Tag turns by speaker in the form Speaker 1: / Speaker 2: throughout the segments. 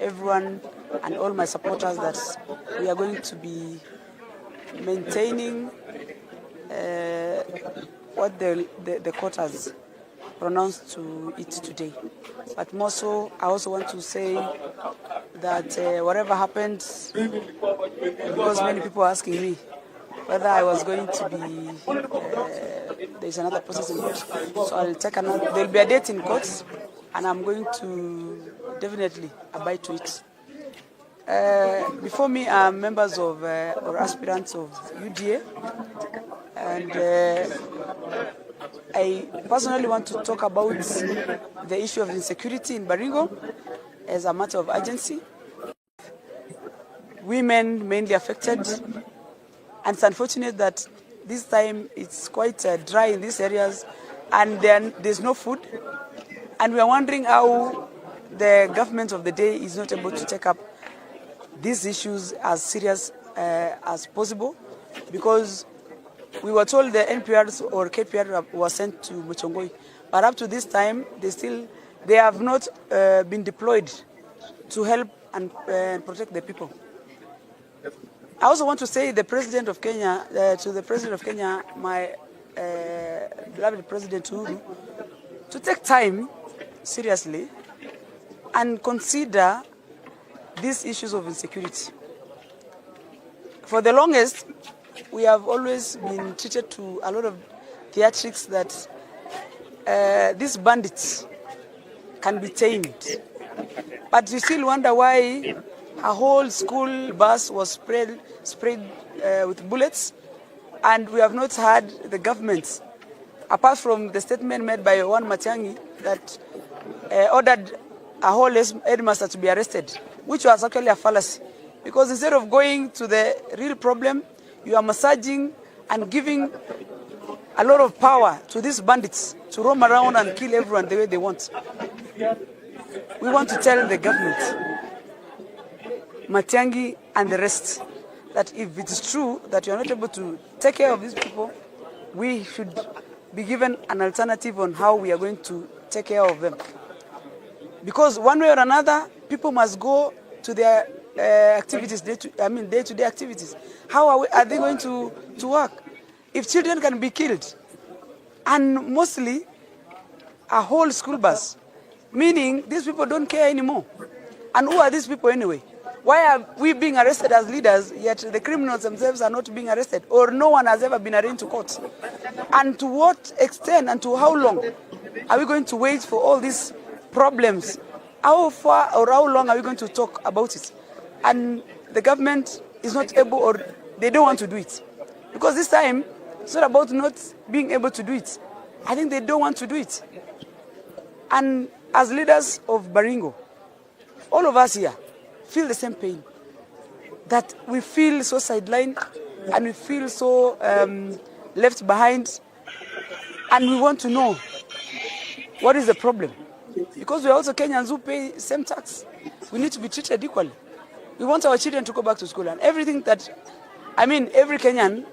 Speaker 1: Everyone and all my supporters that we are going to be maintaining what the court has pronounced to it today. But more so, I also want to say that whatever happened, because many people are asking me whether I was going to be, there's another process in court, so I'll take another, there'll be a date in court, and I'm going to definitely abide to it. Before me are members of, or aspirants of U.D.A, and I personally want to talk about the issue of insecurity in Baringo as a matter of urgency. Women mainly affected, and it's unfortunate that this time it's quite dry in these areas, and there's no food, and we are wondering how the government of the day is not able to take up these issues as serious as possible, because we were told the NPRs or KPR were sent to Muchongoi, but up to this time they have not been deployed to help and protect the people. I also want to say the President of Kenya, to the President of Kenya, my beloved President Uhuru, to take time seriously and consider these issues of insecurity. For the longest, we have always been treated to a lot of theatrics that these bandits can be tamed. But we still wonder why a whole school bus was sprayed with bullets, and we have not heard the government, apart from the statement made by one Matiang'i that ordered a whole headmaster to be arrested, which was actually a fallacy. Because instead of going to the real problem, you are massaging and giving a lot of power to these bandits to roam around and kill everyone the way they want. We want to tell the government, Matiang'i and the rest, that if it is true that you are not able to take care of these people, we should be given an alternative on how we are going to take care of them. Because one way or another, people must go to their activities, day-to-day activities. How are they going to work? If children can be killed, and mostly a whole school bus, meaning these people don't care anymore. And who are these people anyway? Why are we being arrested as leaders, yet the criminals themselves are not being arrested, or no one has ever been arraigned to court? And to what extent and to how long are we going to wait for all these problems? How far or how long are we going to talk about it? And the government is not able, or they don't want to do it. Because this time, it's not about not being able to do it. I think they don't want to do it. And as leaders of Baringo, all of us here feel the same pain, that we feel so sidelined and we feel so left behind, and we want to know what is the problem. Because we are also Kenyans who pay same tax. We need to be treated equally. We want our children to go back to school, and everything that, every Kenyan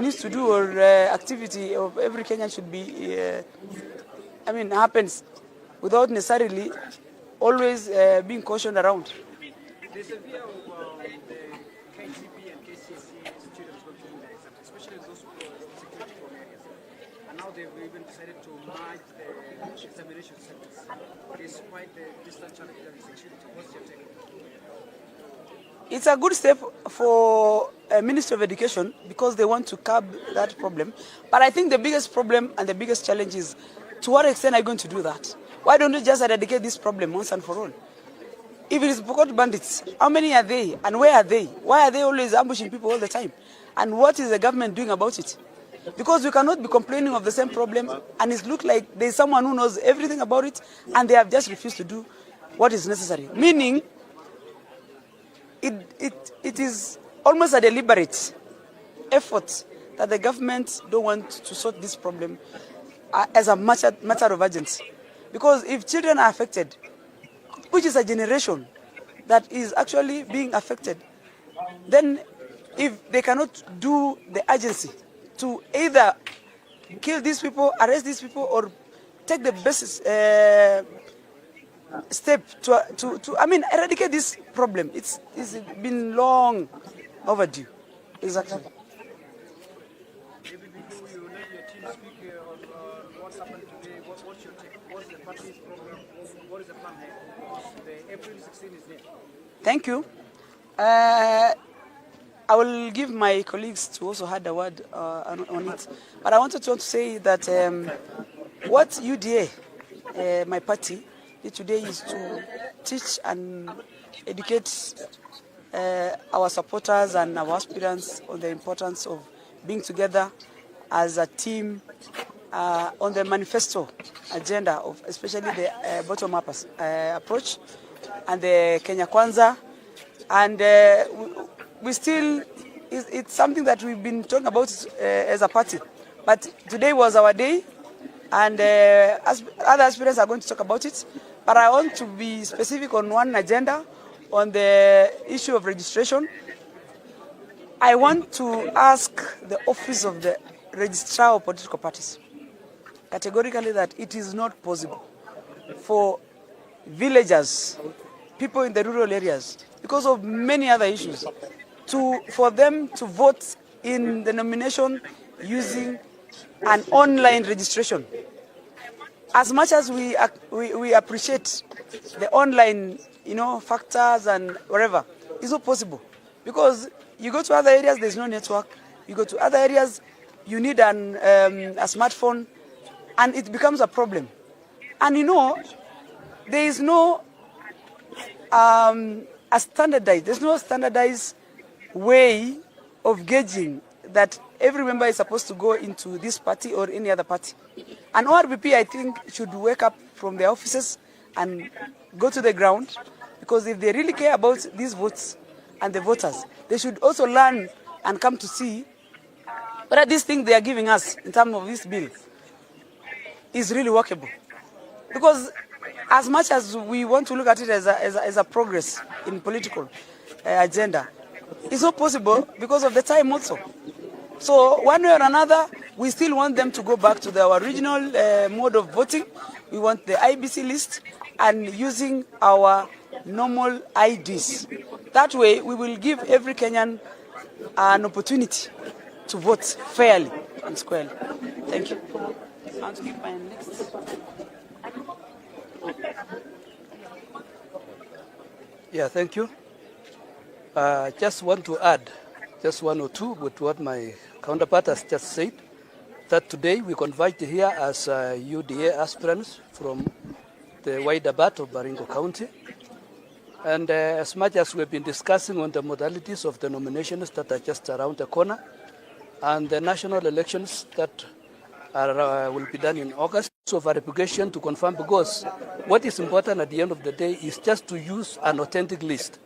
Speaker 1: needs to do, or activity of every Kenyan should be, happens without necessarily always being cautioned around.
Speaker 2: There's a fear of the KGB and KCSE students going to do the exams, especially those security prone areas. And now they've even decided to merge the examination centers. Despite the distance challenge and security, what's your take?
Speaker 1: It's a good step for Ministry of Education because they want to curb that problem. But I think the biggest problem and the biggest challenge is, to what extent are you going to do that? Why don't you just eradicate this problem once and for all? If it is Boko bandits, how many are they and where are they? Why are they always ambushing people all the time? And what is the government doing about it? Because we cannot be complaining of the same problem and it looks like there is someone who knows everything about it and they have just refused to do what is necessary. Meaning, it is almost a deliberate effort that the government don't want to sort this problem as a matter of urgency. Because if children are affected, which is a generation that is actually being affected, then if they cannot do the urgency to either kill these people, arrest these people, or take the best step to eradicate this problem, it's been long overdue. Exactly.
Speaker 2: Maybe before you let your team speak on what's happened today, what's your take? What's the party's program? What is the plan here? The April 16 is there.
Speaker 1: Thank you. I will give my colleagues to also add a word on it. But I wanted to say that what U.D.A, my party, did today is to teach and educate our supporters and our aspirants on the importance of being together as a team on the manifesto agenda of especially the bottom-up approach and the Kenya Kwanza. And we still, it's something that we've been talking about as a party. But today was our day, and other aspirants are going to talk about it. But I want to be specific on one agenda, on the issue of registration. I want to ask the office of the registrar of political parties categorically that it is not possible for villagers, people in the rural areas, because of many other issues, for them to vote in the nomination using an online registration. As much as we appreciate the online, factors and whatever, it's not possible. Because you go to other areas, there's no network. You go to other areas, you need a smartphone, and it becomes a problem. And there is no there's no standardized way of gauging that every member is supposed to go into this party or any other party. And ORBP, I think, should wake up from their offices and go to the ground, because if they really care about these votes and the voters, they should also learn and come to see whether this thing they are giving us in terms of this bill is really workable. Because as much as we want to look at it as a progress in political agenda, it's not possible because of the time also. So one way or another, we still want them to go back to our original mode of voting. We want the IBC list and using our normal IDs. That way, we will give every Kenyan an opportunity to vote fairly and squarely. Thank you. I want to give my next.
Speaker 3: Yeah, thank you. Just want to add just one or two with what my counterpart has just said, that today we conveyed here as U.D.A aspirants from the wider part of Baringo County. And as much as we've been discussing on the modalities of the nominations that are just around the corner, and the national elections that will be done in August, of verification to confirm, because what is important at the end of the day is just to use an authentic list.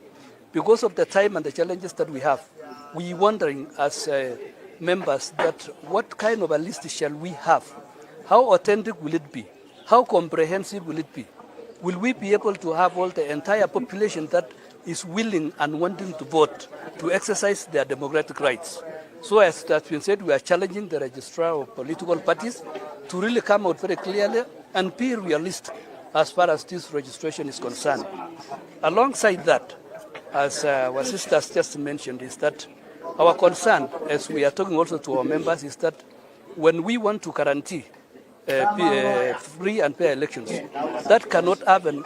Speaker 3: Because of the time and the challenges that we have, we wondering as members that what kind of a list shall we have? How authentic will it be? How comprehensive will it be? Will we be able to have all the entire population that is willing and wanting to vote to exercise their democratic rights? So as has been said, we are challenging the registrar of political parties to really come out very clearly and be realistic as far as this registration is concerned. Alongside that, as our sisters just mentioned, is that our concern, as we are talking also to our members, is that when we want to guarantee free and fair elections, that cannot happen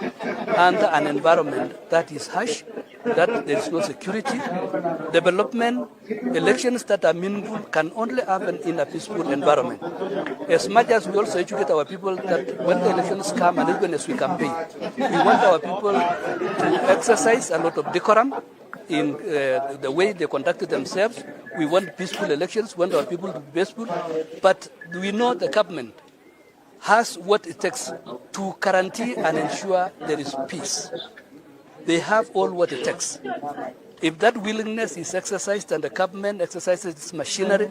Speaker 3: under an environment that is harsh, that there is no security. Development, elections that are meaningful can only happen in a peaceful environment. As much as we also educate our people that when the elections come and even as we campaign, we want our people to exercise a lot of decorum in the way they conducted themselves. We want peaceful elections, we want our people to be peaceful, but we know the government has what it takes to guarantee and ensure there is peace. They have all what it takes. If that willingness is exercised and the government exercises its machinery,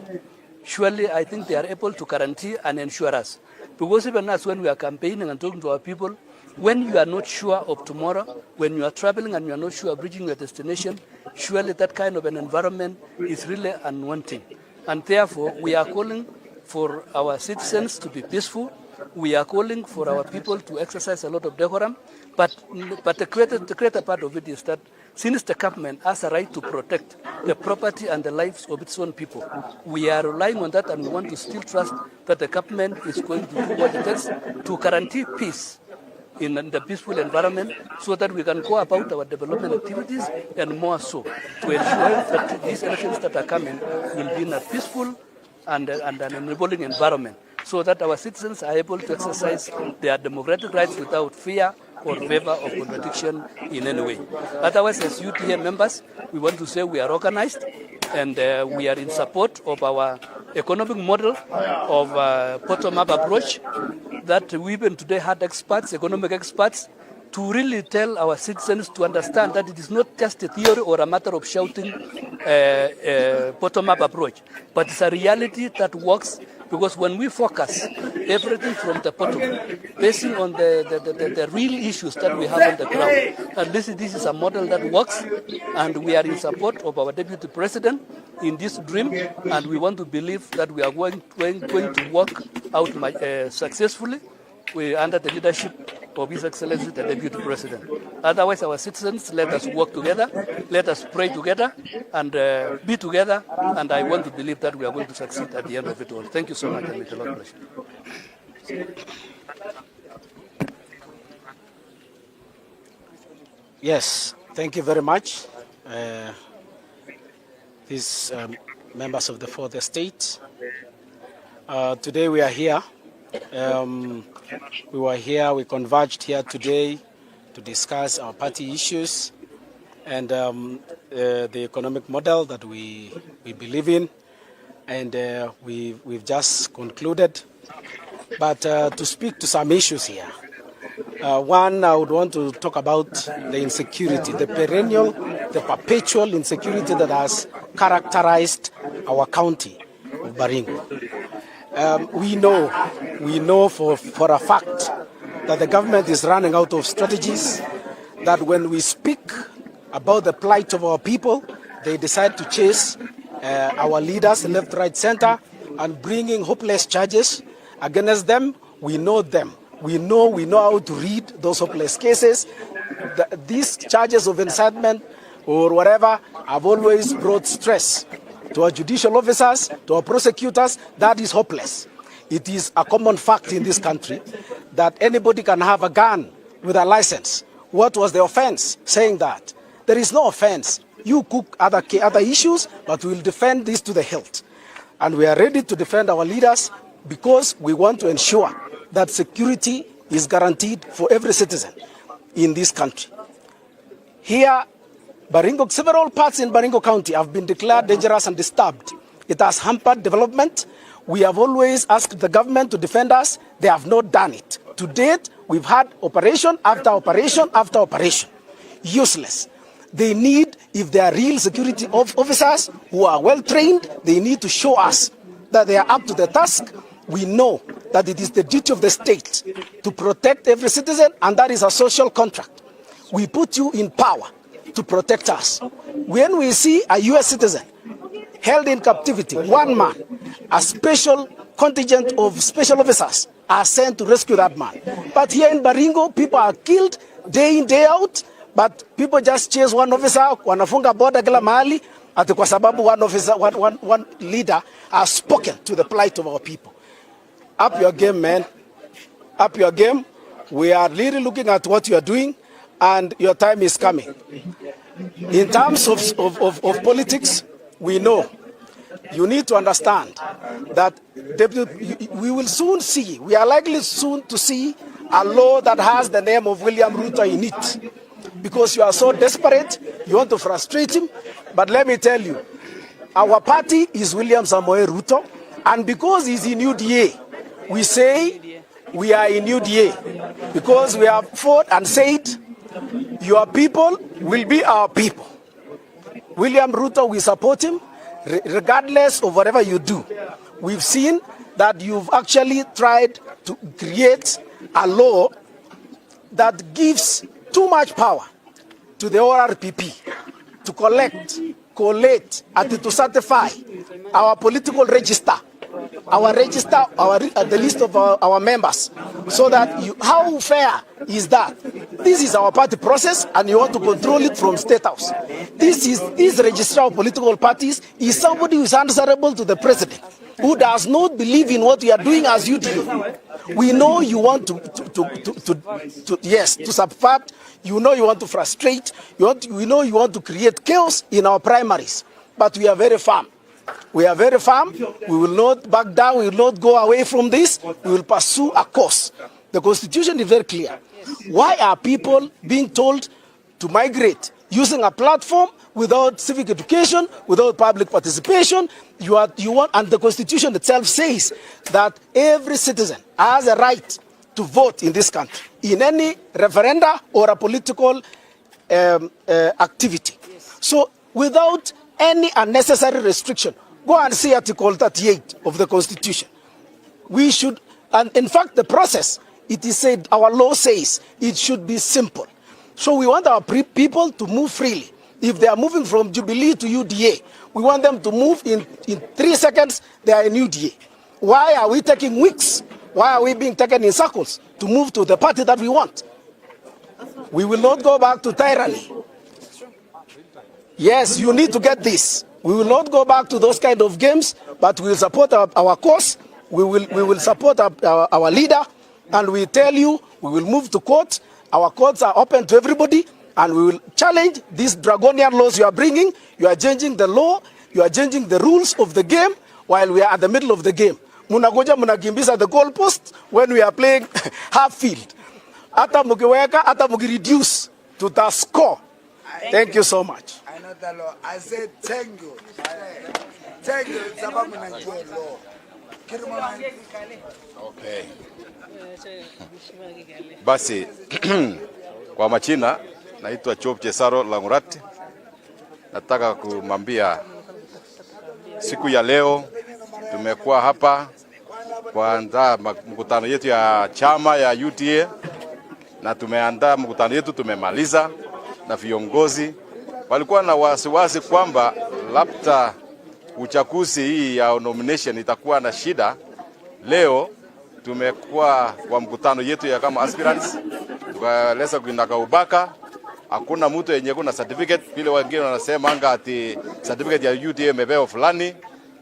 Speaker 3: surely I think they are able to guarantee and ensure us. Because even us, when we are campaigning and talking to our people, when you are not sure of tomorrow, when you are traveling and you are not sure of reaching your destination, surely that kind of an environment is really unwanting. And therefore, we are calling for our citizens to be peaceful. We are calling for our people to exercise a lot of decorum. But the greater part of it is that since the government has a right to protect the property and the lives of its own people, we are relying on that, and we want to still trust that the government is going to do what it takes to guarantee peace in the peaceful environment, so that we can go about our development activities, and more so to ensure that these elections that are coming will be in a peaceful and an enabling environment, so that our citizens are able to exercise their democratic rights without fear or favor of contradiction in any way. Otherwise, as U.D.A members, we want to say we are organized and we are in support of our economic model of bottom-up approach that we even today had experts, economic experts, to really tell our citizens to understand that it is not just a theory or a matter of shouting bottom-up approach, but it's a reality that works. Because when we focus everything from the bottom, basing on the real issues that we have on the ground, and this is a model that works, and we are in support of our Deputy President in this dream, and we want to believe that we are going to work out successfully under the leadership of His Excellency the Deputy President. Otherwise, our citizens, let us work together, let us pray together, and be together, and I want to believe that we are going to succeed at the end of it all. Thank you so much, and may the Lord bless you.
Speaker 4: Yes, thank you very much. These members of the Fourth Estate. Today we are here. We converged here today to discuss our party issues and the economic model that we believe in, and we've just concluded. But to speak to some issues here, one, I would want to talk about the insecurity, the perpetual insecurity that has characterized our county of Baringo. We know for a fact that the government is running out of strategies, that when we speak about the plight of our people, they decide to chase our leaders left, right, center, and bringing hopeless charges against them. We know them. We know how to read those hopeless cases. These charges of incitement or whatever have always brought stress to our judicial officers, to our prosecutors. That is hopeless. It is a common fact in this country that anybody can have a gun with a license. What was the offense? Saying that. There is no offense. You cook other issues, but we will defend this to the hilt. And we are ready to defend our leaders because we want to ensure that security is guaranteed for every citizen in this country. Here, Baringo, several parts in Baringo County have been declared dangerous and disturbed. It has hampered development. We have always asked the government to defend us. They have not done it. To date, we've had operation after operation after operation. Useless. They need, if they are real security officers who are well trained, they need to show us that they are up to the task. We know that it is the duty of the state to protect every citizen, and that is a social contract. We put you in power to protect us. When we see a U.S. citizen held in captivity, one man, a special contingent of special officers are sent to rescue that man. But here in Baringo, people are killed day in, day out, but people just chase one officer, wanafunga border kila mahali, ati kwa sababu one officer, one leader has spoken to the plight of our people. Up your game, man. Up your game. We are really looking at what you are doing, and your time is coming. In terms of politics, we know you need to understand that we will soon see, we are likely soon to see a law that has the name of William Ruto in it. Because you are so desperate, you want to frustrate him. But let me tell you, our party is William Samoei Ruto, and because he's in U.D.A, we say we are in U.D.A, because we have fought and said, your people will be our people. William Ruto, we support him, regardless of whatever you do. We've seen that you've actually tried to create a law that gives too much power to the ORPP to collate, and to certify our political register, the list of our members, so that how fair is that? This is our party process, and you want to control it from State House. This registrar of political parties is somebody who is answerable to the president, who does not believe in what we are doing as U.D.A. We know you want to subvert. You know you want to frustrate. We know you want to create chaos in our primaries. But we are very firm. We are very firm. We will not back down. We will not go away from this. We will pursue a course. The Constitution is very clear. Why are people being told to migrate using a platform without civic education, without public participation? And the Constitution itself says that every citizen has a right to vote in this country, in any referenda or a political activity. So without any unnecessary restriction, go and see Article 38 of the Constitution. We should, and in fact the process, it is said, our law says it should be simple. So we want our people to move freely. If they are moving from Jubilee to U.D.A, we want them to move in 3 seconds, they are in U.D.A. Why are we taking weeks? Why are we being taken in circles to move to the party that we want? We will not go back to tyranny. Yes, you need to get this. We will not go back to those kind of games, but we will support our cause. We will support our leader, and we tell you we will move to court. Our courts are open to everybody, and we will challenge these draconian laws you are bringing. You are changing the law. You are changing the rules of the game while we are at the middle of the game. Munagoja munakimbiza the goalpost when we are playing half field. Hata mukiweka, hata mukireduce to the score. Thank you so much.
Speaker 5: I know the law. I said thank you. Thank you. Sababu najua law.
Speaker 6: Okay. Basi kwa majina naitwa Job Chesaro Langurati. Nataka kumwambia siku ya leo tumekuwa hapa kuandaa mkutano yetu ya chama ya U.D.A, na tumeandaa mkutano yetu, tumemaliza, na viongozi walikuwa na wasiwasi kwamba labda uchaguzi hii ya nomination itakuwa na shida. Leo tumekuwa kwa mkutano yetu ya kama aspirants, tukaeleza kuinaka ubaka, hakuna mtu yenye kuna certificate, vile wengine wanasema anga ati certificate ya U.D.A imepewa fulani.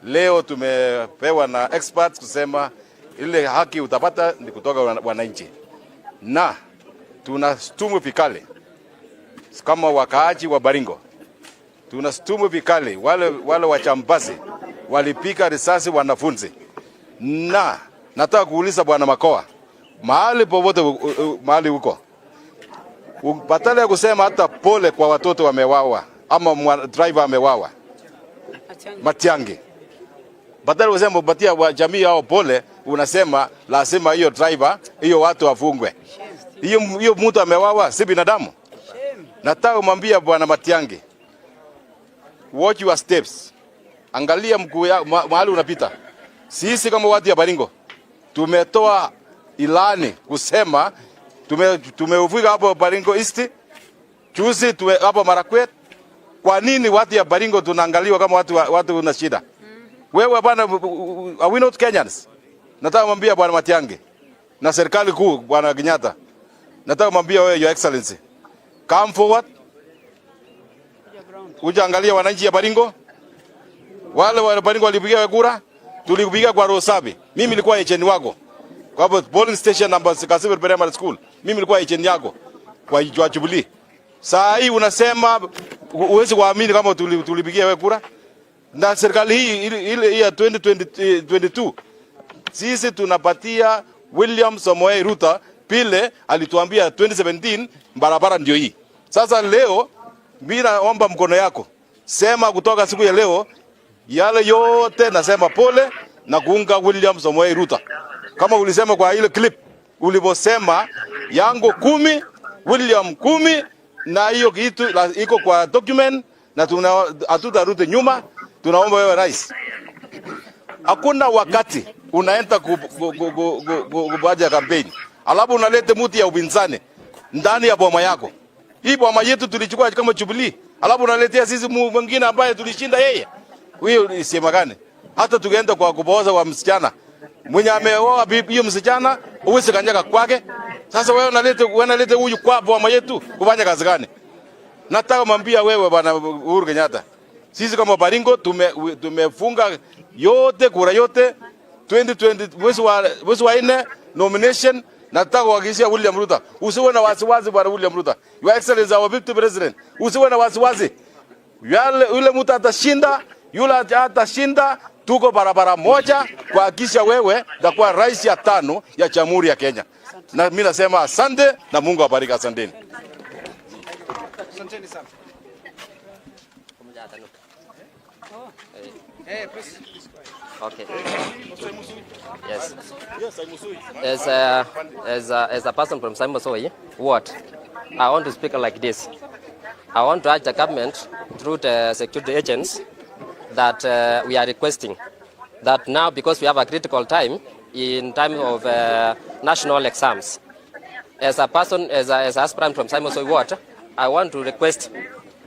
Speaker 6: Leo tumepewa na experts kusema ile haki utapata ni kutoka wananchi, na tunastumu vikali kama wakaaji wa Baringo. Tunastumu vikali wale wachambazi walipika risasi wanafunzi. Na nataka kuuliza Bwana Makoa, mahali popote mahali huko, badala ya kusema hata pole kwa watoto wamewawa ama driver amewawa Matiangi, Badala useme upatia wa jamii yao pole, unasema lazima hiyo driver, hiyo watu wafungwe. Hiyo mtu amewawa, si binadamu. Nataka kumwambia Bwana Matiang'i, watch your steps. Angalia mguu mahali unapita. Sisi kama watu ya Baringo tumetoa ilani kusema tumeuvuka hapo Baringo East, juzi hapo Marakwet. Kwa nini watu ya Baringo tunaangaliwa kama watu una shida? Wewe bwana, are we not Kenyans? Nataka kumwambia Bwana Matiang'i na serikali kuu Bwana Kenyatta. Nataka kumwambia wewe, Your Excellency, come forward. Kuja angalia wananchi ya Baringo. Wale wa Baringo walipigia kura, tulipigia kwa Rosabi. Mimi nilikuwa agent wako. Kwa hapo polling station number Kasebe Primary School. Mimi nilikuwa agent yako kwa Jubilee. Saa hii unasema uwezi kuamini kama tulipigia wewe kura. Na serikali hii ile ya 2022 sisi tunapatia William Samoei Ruto pile alituambia 2017 barabara ndio hii. Sasa leo mimi naomba mkono yako. Sema kutoka siku ya leo yale yote nasema pole na kuunga William Samoei Ruto. Kama ulisema kwa ile clip uliposema yango 10, William 10, na hiyo kitu iko kwa document na hatutarudi nyuma. Tunaomba wewe rais, hakuna wakati unaenda kubaja kampeni alafu unalete mtu ya upinzani ndani ya boma yako. Hii boma yetu tulichukua kama Jubilee, alafu unaletea sisi mwingine ambaye tulishinda yeye. Hiyo ni sema gani? Hata tukienda kwa kuboza wa msichana mwenye ameoa hiyo msichana uweze kanyaga kwake. Sasa wewe unaleta huyu kwa boma yetu kufanya kazi gani? Nataka mwambia wewe bwana Uhuru Kenyatta, sisi kama Baringo tumefunga yote kura yote 2020 mwezi wa 4 nomination. Nataka kuhakikishia William Ruto, usiwe na wasiwasi bwana William Ruto. Your Excellency our victim president. Usiwe na wasiwasi. Yule mtu atashinda, yule atashinda, tuko barabara moja kuhakikisha wewe utakuwa rais ya 5 ya Jamhuri ya Kenya. Na mimi nasema asante na Mungu awabariki, asanteni.
Speaker 2: Asanteni sana.
Speaker 7: Okay. Yes. As a person from Simosoi, what I want to speak like this. I want to urge the government through the security agents that we are requesting that now, because we have a critical time in time of national exams. As a person, as an aspirant from Simosoi Ward, I want to request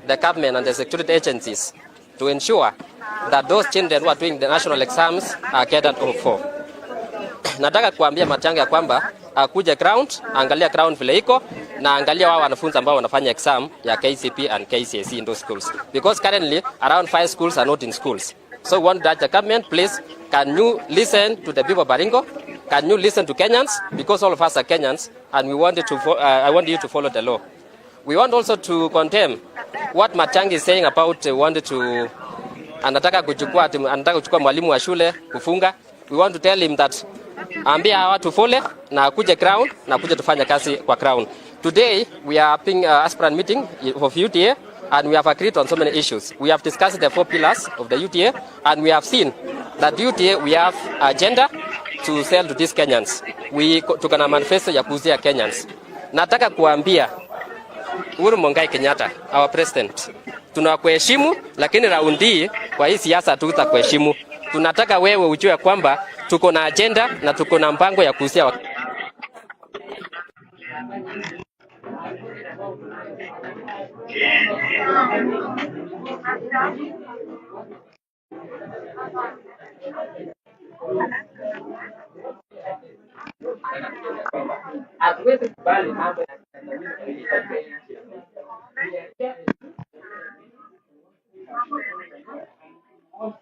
Speaker 7: the government and the security agencies to ensure that those children who are doing the national exams are catered for. Nataka kuambia Matiang'i ya kwamba akuje ground, angalia ground vile iko na angalia wao wanafunzi ambao wanafanya exam ya KCP and KCSE in those schools, because currently around 5 schools are not in schools. So we want that the government, please, can you listen to the people of Baringo? Can you listen to Kenyans? Because all of us are Kenyans and we wanted to I want you to follow the law. We want also to condemn what Matiang'i is saying about wanted to anataka kuchukua mwalimu wa shule kufunga. We want to tell him that ambia watu fole na akuje ground na akuje tufanye kazi kwa ground. Today we are having aspirant meeting of U.D.A and we have agreed on so many issues. We have discussed the 4 pillars of the U.D.A and we have seen that U.D.A we have agenda to sell to these Kenyans. Tuko na manifesto ya kuuzia Kenyans. Nataka kuambia Uhuru Muigai Kenyatta, our president, tunakuheshimu, lakini raundi kwa hii siasa tutakuheshimu. Tunataka wewe ujue kwamba tuko na agenda na tuko na mpango ya kuuzia hatuwezi kubali mambo ya